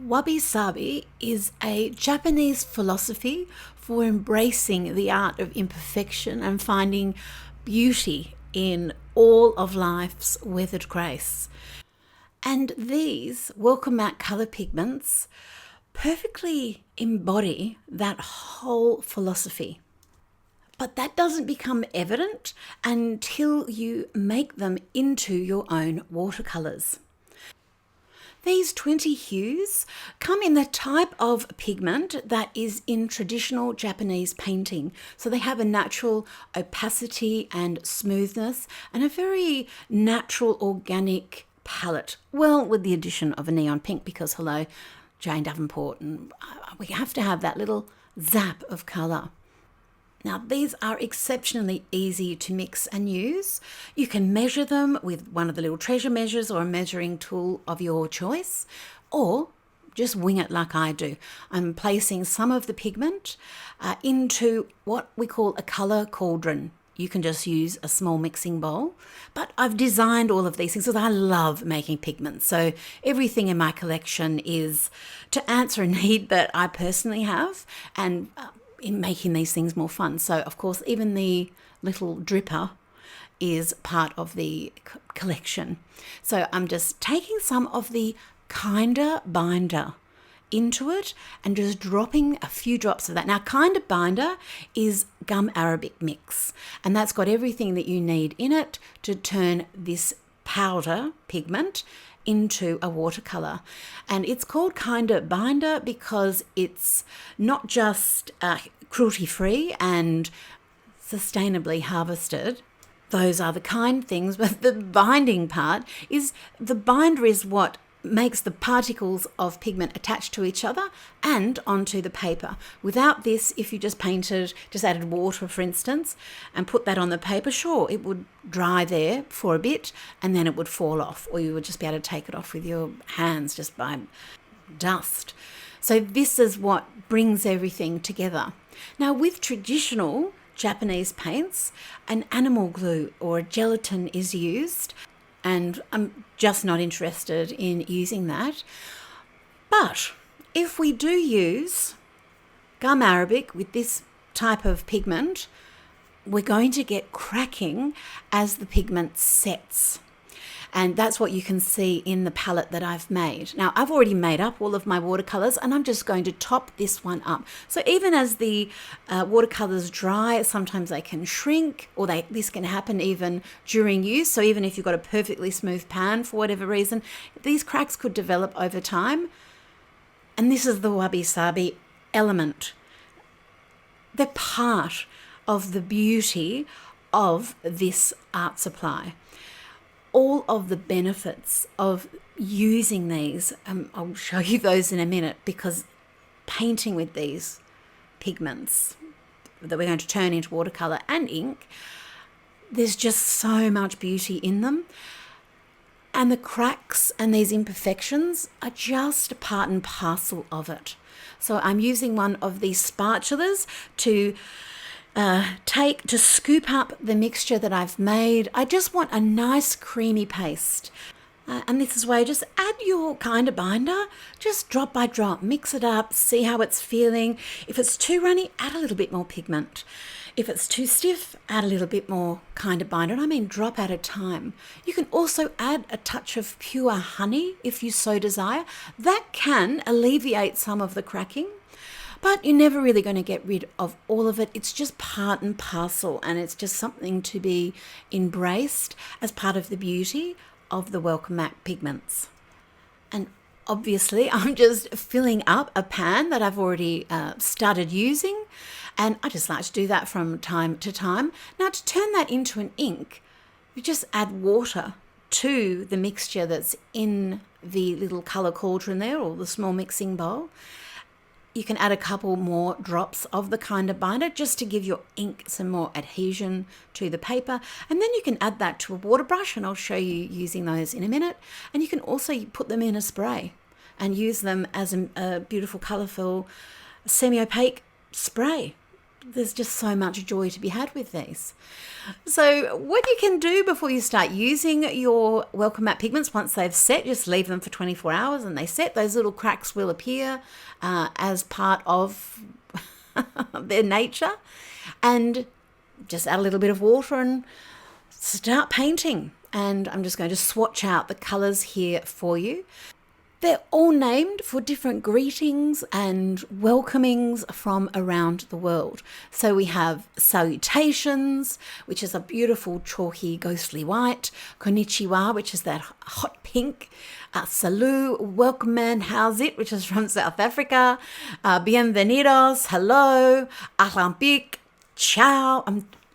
Wabi-Sabi is a Japanese philosophy for embracing the art of imperfection and finding beauty in all of life's weathered grace. And these welcome matte colour pigments perfectly embody that whole philosophy. But that doesn't become evident until you make them into your own watercolours. These 20 hues come in the type of pigment that is in traditional Japanese painting. So they have a natural opacity and smoothness and a very natural organic palette. Well, with the addition of a neon pink because, hello, Jane Davenport, and we have to have that little zap of colour. Now, these are exceptionally easy to mix and use. You can measure them with one of the little treasure measures or a measuring tool of your choice, or just wing it like I do. I'm placing some of the pigment into what we call a colour cauldron. You can just use a small mixing bowl, but I've designed all of these things because I love making pigments. So everything in my collection is to answer a need that I personally have and in making these things more fun. So of course, even the little dripper is part of the collection. So I'm just taking some of the Kinder binder into it and just dropping a few drops of that. Now, Kinder binder is gum arabic mix, and that's got everything that you need in it to turn this powder pigment into a watercolor. And it's called Kinder binder because it's not just cruelty-free and sustainably harvested. Those are the kind things, but the binding part is the binder is what makes the particles of pigment attach to each other and onto the paper. Without this, if you just added water, for instance, and put that on the paper, sure, it would dry there for a bit and then it would fall off, or you would just be able to take it off with your hands just by dust. So this is what brings everything together. Now, with traditional Japanese paints, an animal glue or a gelatin is used, and I'm just not interested in using that. But if we do use gum arabic with this type of pigment, we're going to get cracking as the pigment sets. And that's what you can see in the palette that I've made. Now, I've already made up all of my watercolors and I'm just going to top this one up. So even as the watercolors dry, sometimes they can shrink, or this can happen even during use. So even if you've got a perfectly smooth pan for whatever reason, these cracks could develop over time. And this is the Wabi-Sabi element. They're part of the beauty of this art supply. All of the benefits of using these, I'll show you those in a minute, because painting with these pigments that we're going to turn into watercolor and ink, there's just so much beauty in them. And the cracks and these imperfections are just part and parcel of it. So I'm using one of these spatulas to scoop up the mixture that I've made. I just want a nice creamy paste. And this is where you just add your Kinder binder, just drop by drop, mix it up, see how it's feeling. If it's too runny, add a little bit more pigment. If it's too stiff, add a little bit more Kinder binder, and I mean drop at a time. You can also add a touch of pure honey if you so desire. That can alleviate some of the cracking. But you're never really going to get rid of all of it. It's just part and parcel, and it's just something to be embraced as part of the beauty of the welcome matte pigments. And obviously, I'm just filling up a pan that I've already started using, and I just like to do that from time to time. Now, to turn that into an ink, you just add water to the mixture that's in the little colour cauldron there, or the small mixing bowl. You can add a couple more drops of the Kinder binder just to give your ink some more adhesion to the paper. And then you can add that to a water brush, and I'll show you using those in a minute. And you can also put them in a spray and use them as a beautiful, colourful, semi-opaque spray. there's just so much joy to be had with these. So what you can do before you start using your welcome mat pigments, once they've set, just leave them for 24 hours and they set. Those little cracks will appear as part of their nature, and just add a little bit of water and start painting. And I'm just going to swatch out the colours here for you. They're all named for different greetings and welcomings from around the world. So we have salutations, which is a beautiful chalky ghostly white. Konnichiwa, which is that hot pink. Salut, welcome man, how's it, which is from South Africa. Bienvenidos, hello. Ahlan ciao.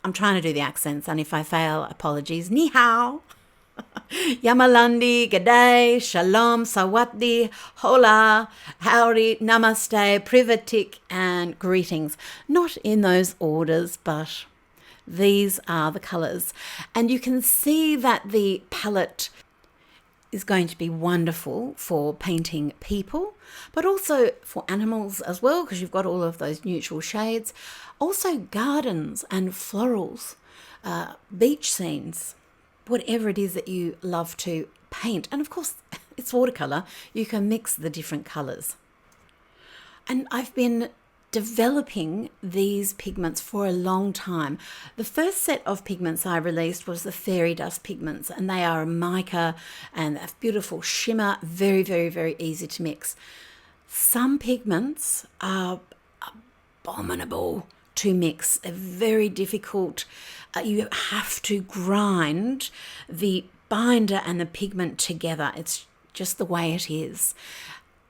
I'm trying to do the accents, and if I fail, apologies. Ni hao. Yamalandi, G'day, Shalom, Sawatdi, Hola, Howdy, Namaste, Privatik, and greetings. Not in those orders, but these are the colours. And you can see that the palette is going to be wonderful for painting people, but also for animals as well, because you've got all of those neutral shades. Also gardens and florals, beach scenes, whatever it is that you love to paint. And of course, it's watercolour. You can mix the different colours. And I've been developing these pigments for a long time. The first set of pigments I released was the fairy dust pigments, and they are a mica and a beautiful shimmer, very, very, very easy to mix. Some pigments are abominable to mix. They're very difficult. You have to grind the binder and the pigment together. It's just the way it is.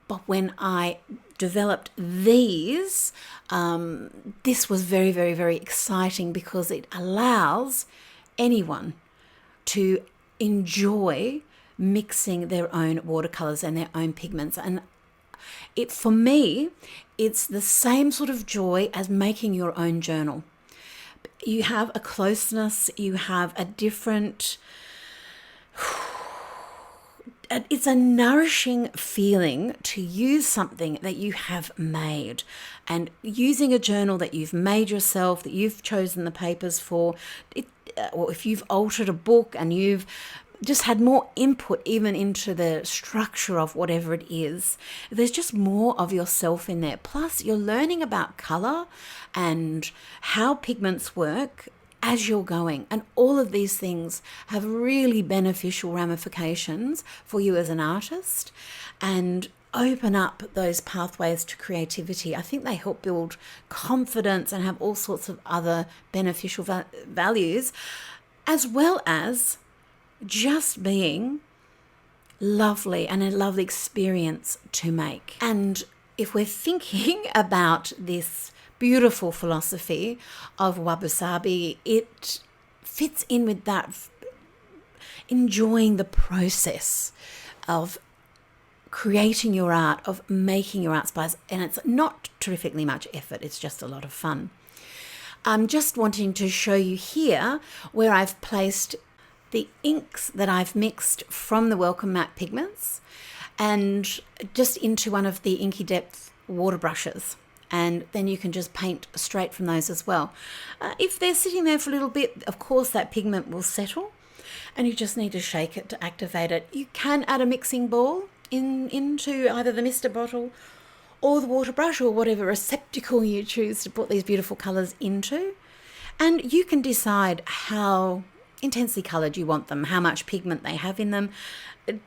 But when I developed these, this was very, very, very exciting, because it allows anyone to enjoy mixing their own watercolors and their own pigments. And for me, it's the same sort of joy as making your own journal. You have a closeness, you have a different, it's a nourishing feeling to use something that you have made, and using a journal that you've made yourself, that you've chosen the papers for, or if you've altered a book and you've just had more input even into the structure of whatever it is. There's just more of yourself in there. Plus, you're learning about colour and how pigments work as you're going. And all of these things have really beneficial ramifications for you as an artist and open up those pathways to creativity. I think they help build confidence and have all sorts of other beneficial values, as well as just being lovely and a lovely experience to make. And if we're thinking about this beautiful philosophy of Wabu Sabi, it fits in with that, enjoying the process of creating your art, of making your art supplies. And it's not terrifically much effort, it's just a lot of fun. I'm just wanting to show you here where I've placed the inks that I've mixed from the Welcome Mat pigments and just into one of the Inky Depth water brushes. And then you can just paint straight from those as well. If they're sitting there for a little bit, of course that pigment will settle and you just need to shake it to activate it. You can add a mixing ball into either the mister bottle or the water brush or whatever receptacle you choose to put these beautiful colours into. And you can decide how intensely coloured you want them, how much pigment they have in them.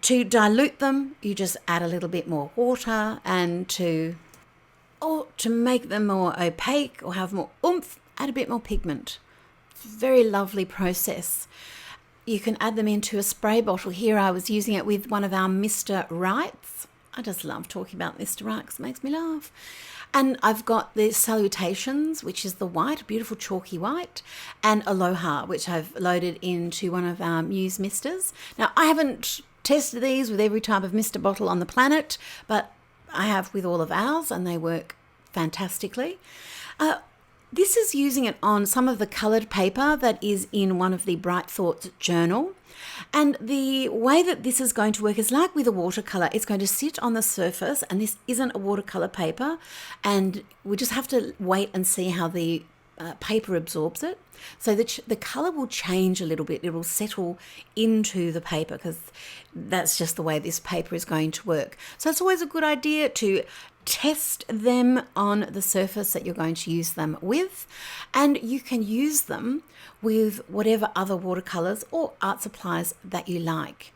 To dilute them, you just add a little bit more water, and to make them more opaque or have more oomph, add a bit more pigment. It's a very lovely process. You can add them into a spray bottle. Here I was using it with one of our Mr. Rights. I just love talking about Mr. Right because it makes me laugh. And I've got the Salutations, which is the white, beautiful chalky white, and Aloha, which I've loaded into one of our Muse Misters. Now, I haven't tested these with every type of Mister bottle on the planet, but I have with all of ours, and they work fantastically. This is using it on some of the coloured paper that is in one of the Bright Thoughts journal. And the way that this is going to work is like with a watercolour. It's going to sit on the surface, and this isn't a watercolour paper, and we just have to wait and see how the paper absorbs it. So the colour will change a little bit. It will settle into the paper because that's just the way this paper is going to work. So it's always a good idea to test them on the surface that you're going to use them with, and you can use them with whatever other watercolours or art supplies that you like.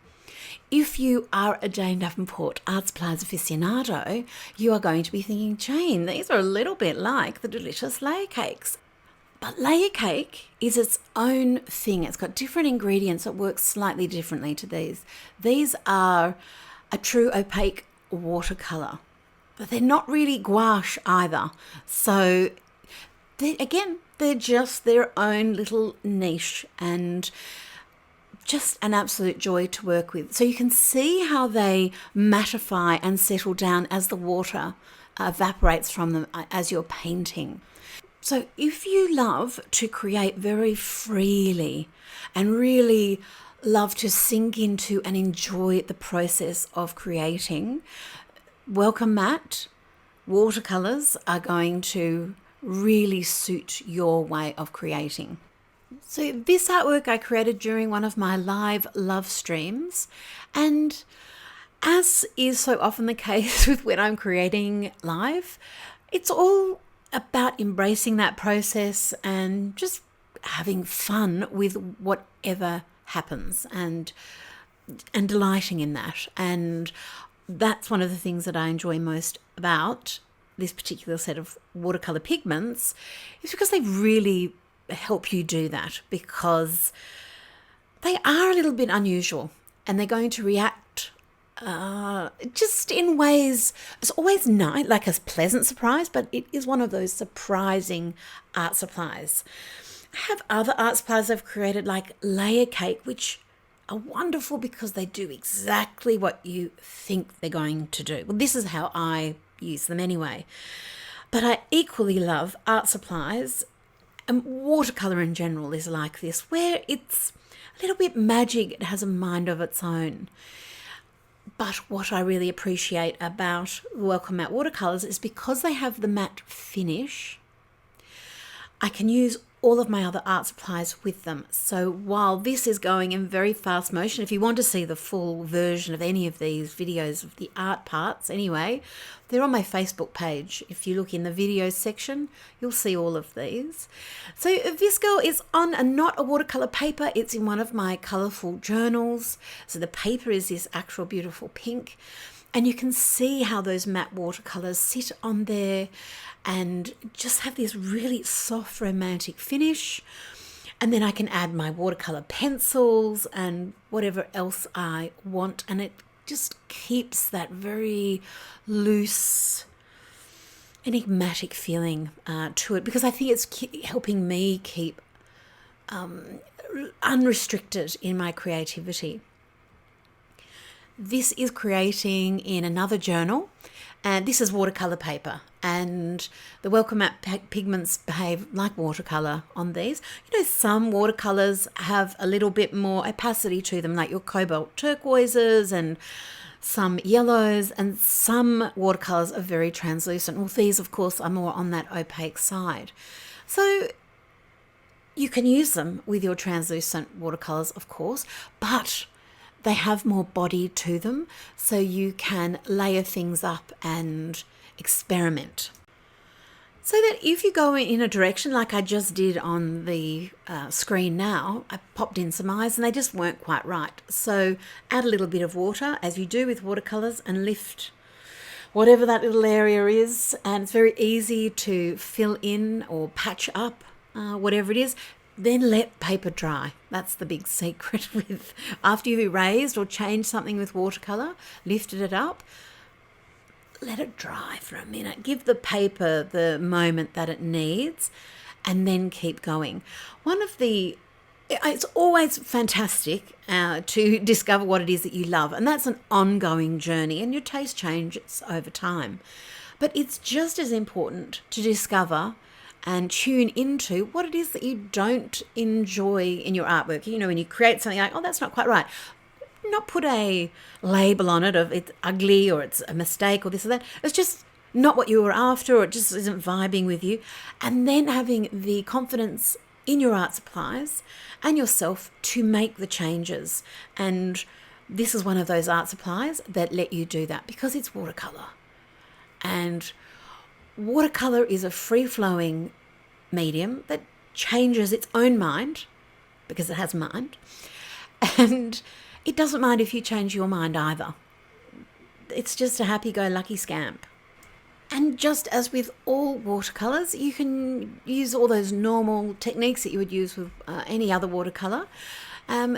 If you are a Jane Davenport art supplies aficionado, you are going to be thinking, Jane, these are a little bit like the delicious layer cakes. But layer cake is its own thing. It's got different ingredients that work slightly differently to these. These are a true opaque watercolour, but they're not really gouache either. So they're just their own little niche and just an absolute joy to work with. So you can see how they mattify and settle down as the water evaporates from them as you're painting. So if you love to create very freely and really love to sink into and enjoy the process of creating, welcome matte watercolors are going to really suit your way of creating. So this artwork I created during one of my live love streams, and as is so often the case with when I'm creating live, it's all about embracing that process and just having fun with whatever happens and delighting in that. And that's one of the things that I enjoy most about this particular set of watercolor pigments, is because they really help you do that, because they are a little bit unusual and they're going to react just in ways. It's always nice, like a pleasant surprise, but it is one of those surprising art supplies. I have other art supplies I've created, like layer cake, which are wonderful because they do exactly what you think they're going to do. Well, this is how I use them anyway. But I equally love art supplies, and watercolour in general is like this, where it's a little bit magic. It has a mind of its own. But what I really appreciate about Welcome Matte watercolours is because they have the matte finish, I can use all of my other art supplies with them. So while this is going in very fast motion, if you want to see the full version of any of these videos of the art parts anyway, they're on my Facebook page. If you look in the videos section, you'll see all of these. So this girl is on not a watercolor paper, it's in one of my colorful journals. So the paper is this actual beautiful pink. And you can see how those matte watercolors sit on there and just have this really soft romantic finish. And then I can add my watercolor pencils and whatever else I want, and it just keeps that very loose, enigmatic feeling to it, because I think it's helping me keep unrestricted in my creativity. This is creating in another journal, and this is watercolor paper, and the Welcome Matte pigments behave like watercolor on these. You know, some watercolors have a little bit more opacity to them, like your cobalt turquoises and some yellows, and some watercolors are very translucent. Well, these, of course, are more on that opaque side. So you can use them with your translucent watercolors, of course, but they have more body to them, so you can layer things up and experiment. So that if you go in a direction like I just did on the screen now, I popped in some eyes and they just weren't quite right. So add a little bit of water, as you do with watercolors, and lift whatever that little area is. And it's very easy to fill in or patch up whatever it is. Then let paper dry. That's the big secret with after you've erased or changed something with watercolor, lifted it up, let it dry for a minute. Give the paper the moment that it needs, and then keep going. It's always fantastic to discover what it is that you love, and that's an ongoing journey, and your taste changes over time. But it's just as important to discover and tune into what it is that you don't enjoy in your artwork. You know, when you create something like, oh, that's not quite right. Not put a label on it of it's ugly or it's a mistake or this or that. It's just not what you were after, or it just isn't vibing with you, and then having the confidence in your art supplies and yourself to make the changes. And this is one of those art supplies that let you do that because it's watercolour. And watercolour is a free-flowing medium that changes its own mind, because it has mind, and it doesn't mind if you change your mind either. It's just a happy-go-lucky scamp. And just as with all watercolours, you can use all those normal techniques that you would use with any other watercolour.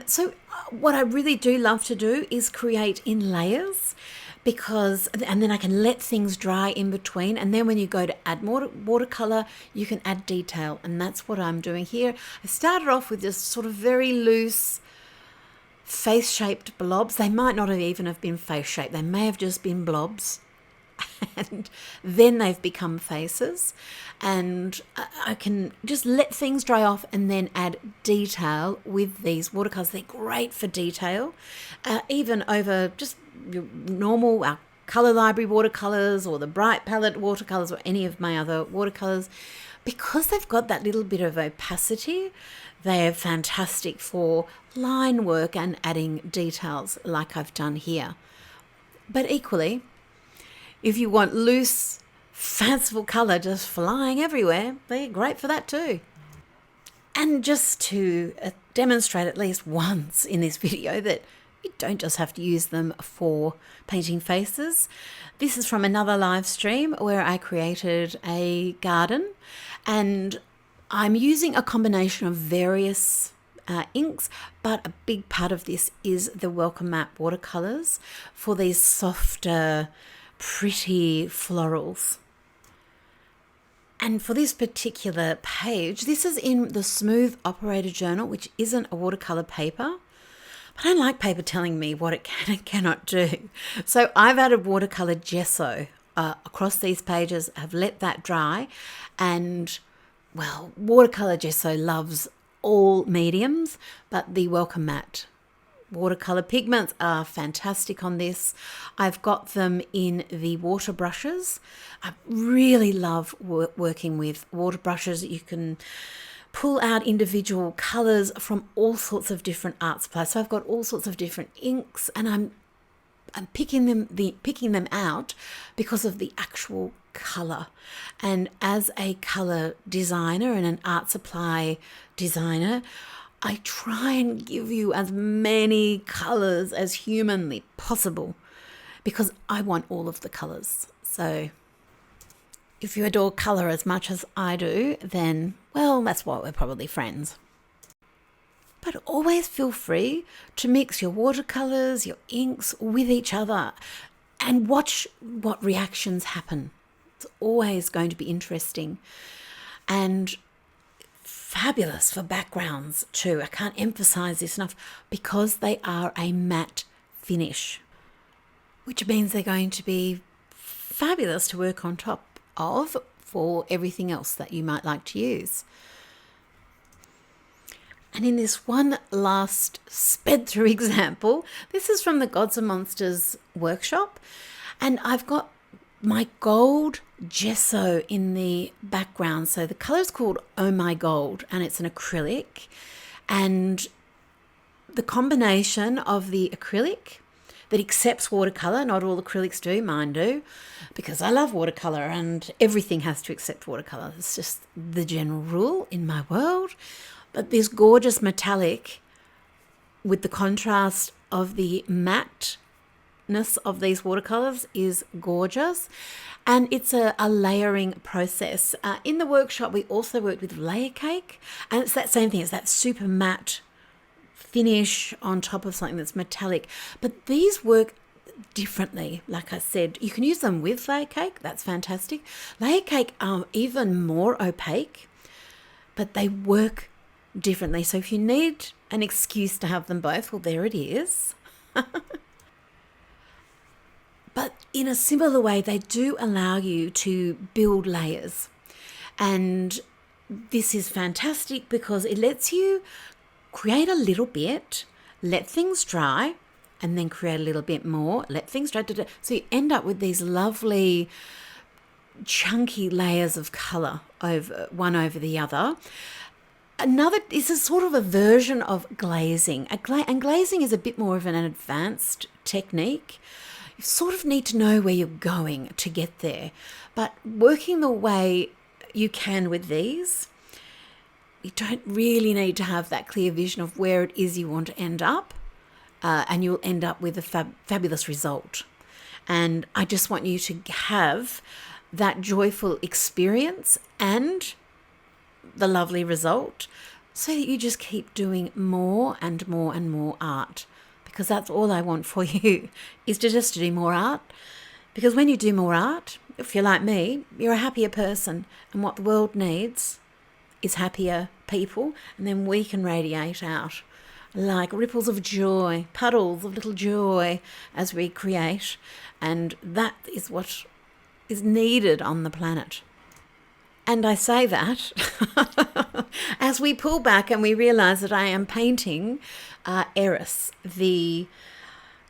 So what I really do love to do is create in layers, and then I can let things dry in between, and then when you go to add more watercolour, you can add detail, and that's what I'm doing here. I started off with just sort of very loose face-shaped blobs. They might not have even have been face-shaped. They may have just been blobs. And then they've become faces, and I can just let things dry off and then add detail with these watercolors. They're great for detail, even over just your normal color library watercolors or the bright palette watercolors or any of my other watercolors. Because they've got that little bit of opacity, they're fantastic for line work and adding details like I've done here. But equally, if you want loose, fanciful colour just flying everywhere, they're great for that too. And just to demonstrate at least once in this video that you don't just have to use them for painting faces, this is from another live stream where I created a garden, and I'm using a combination of various inks, but a big part of this is the Welcome Mat watercolours for these softer, pretty florals. And for this particular page, this is in the Smooth Operator Journal, which isn't a watercolor paper. But I don't like paper telling me what it can and cannot do. So I've added watercolor gesso across these pages. I've let that dry, and well, watercolor gesso loves all mediums, but the Welcome Mat watercolor pigments are fantastic on this. I've got them in the water brushes. I really love working with water brushes. You can pull out individual colors from all sorts of different art supplies. So I've got all sorts of different inks, and I'm picking them out because of the actual color. And as a color designer and an art supply designer, I try and give you as many colors as humanly possible because I want all of the colors. So if you adore color as much as I do, then, well, that's why we're probably friends. But always feel free to mix your watercolors, your inks with each other and watch what reactions happen. It's always going to be interesting. And fabulous for backgrounds too. I can't emphasize this enough because they are a matte finish, which means they're going to be fabulous to work on top of for everything else that you might like to use. And in this one last sped through example, this is from the Gods and Monsters workshop, and I've got my gold gesso in the background. So the color is called Oh My Gold, and it's an acrylic, and the combination of the acrylic that accepts watercolor, not all acrylics do, mine do, because I love watercolor and everything has to accept watercolor. It's just the general rule in my world. But this gorgeous metallic with the contrast of the matte of these watercolors is gorgeous, and it's a layering process. In the workshop we also worked with layer cake, and it's that same thing. It's that super matte finish on top of something that's metallic, but these work differently. Like I said, you can use them with layer cake. That's fantastic. Layer cake are even more opaque, but they work differently. So if you need an excuse to have them both, well, there it is. But in a similar way, they do allow you to build layers. And this is fantastic because it lets you create a little bit, let things dry, and then create a little bit more, let things dry. So you end up with these lovely chunky layers of colour over the other. Another is a sort of a version of glazing. And glazing is a bit more of an advanced technique. You sort of need to know where you're going to get there. But working the way you can with these, you don't really need to have that clear vision of where it is you want to end up. And you'll end up with a fabulous result. And I just want you to have that joyful experience and the lovely result, so that you just keep doing more and more and more art, because that's all I want for you, is to just do more art. Because when you do more art, if you're like me, you're a happier person, and what the world needs is happier people, and then we can radiate out like ripples of joy, puddles of little joy as we create, and that is what is needed on the planet. And I say that as we pull back and we realize that I am painting Eris, the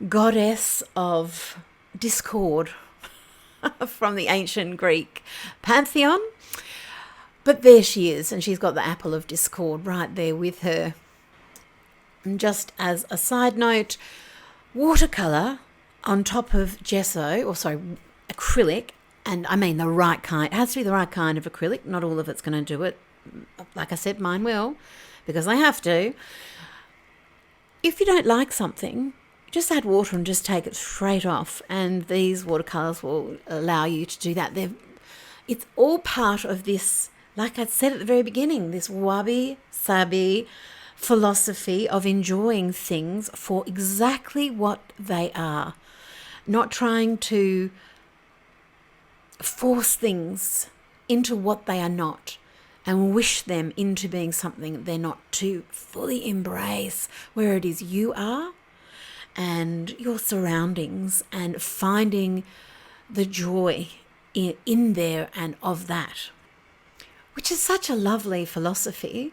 goddess of discord from the ancient Greek pantheon. But there she is, and she's got the apple of discord right there with her. And just as a side note, watercolour on top of acrylic, and I mean the right kind. It has to be the right kind of acrylic. Not all of it's going to do it. Like I said, mine will, because I have to. If you don't like something, just add water and just take it straight off. And these watercolours will allow you to do that. It's all part of this, like I said at the very beginning, this Wabi-Sabi philosophy of enjoying things for exactly what they are. Not trying to force things into what they are not and wish them into being something they're not, to fully embrace where it is you are and your surroundings, and finding the joy in there and of that, which is such a lovely philosophy.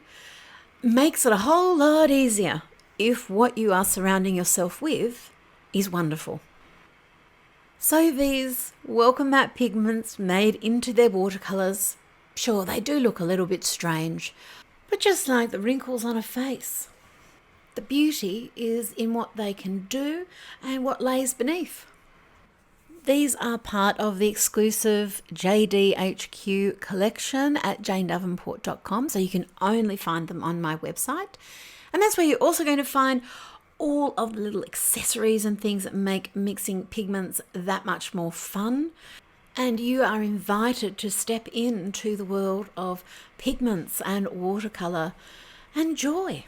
Makes it a whole lot easier if what you are surrounding yourself with is wonderful. So these welcome matte pigments made into their watercolours, sure, they do look a little bit strange, but just like the wrinkles on a face, the beauty is in what they can do and what lays beneath. These are part of the exclusive JDHQ collection at janedavenport.com, so you can only find them on my website. And that's where you're also going to find all of the little accessories and things that make mixing pigments that much more fun. And you are invited to step into the world of pigments and watercolour and joy.